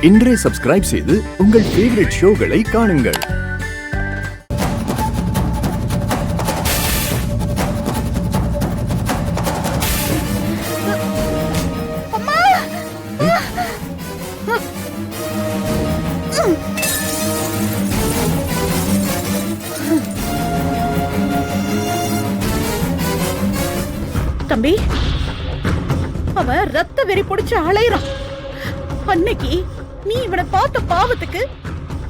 இன்றே சப்ஸ்கிரைப் செய்து உங்கள் ஃபேவரட் ஷோகளை காணுங்கள். தம்பி, அவன் ரத்த வெறி பிடிச்சு அலையறான். அன்னைக்கு நீ இவனை பார்த்த பாவத்துக்கு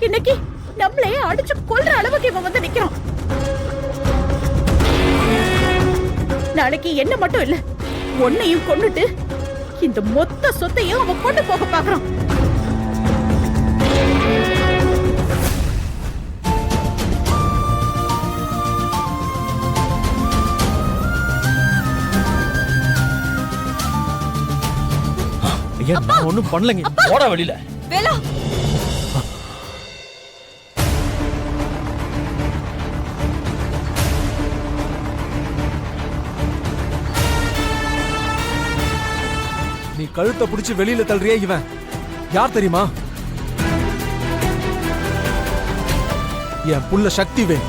இன்னைக்கு நம்மளே அடிச்சு கொல்ற அளவுக்கு இவன் வந்து நிக்கிறான். நாளைக்கு என்ன மட்டும் இல்ல, உன்னையும் கொன்னுட்டு இந்த மொத்த சொத்தையும் அவன் கொண்டு போக பாக்குறான். நான் ஒண்ணும் பண்ணலங்க. போடா வெளியில. வேலா, நீ கழுத்தை பிடிச்சு வெளியில தள்ளுறியே, இவன் யார் தெரியுமா? என் புள்ள சக்திவேல்.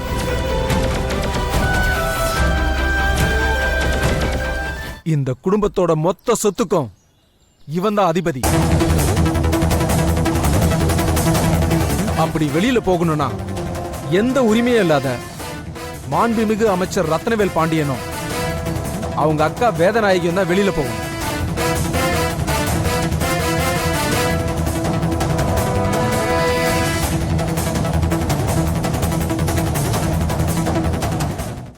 இந்த குடும்பத்தோட மொத்த சொத்துக்கும் இவன் தான் அதிபதி. அப்படி வெளியில போகணும்னா எந்த உரிமையும் இல்லாத மாண்புமிகு அமைச்சர் ரத்னவேல் பாண்டியனும் அவங்க அக்கா வேதநாயகியும் தான் வெளியில போகணும்.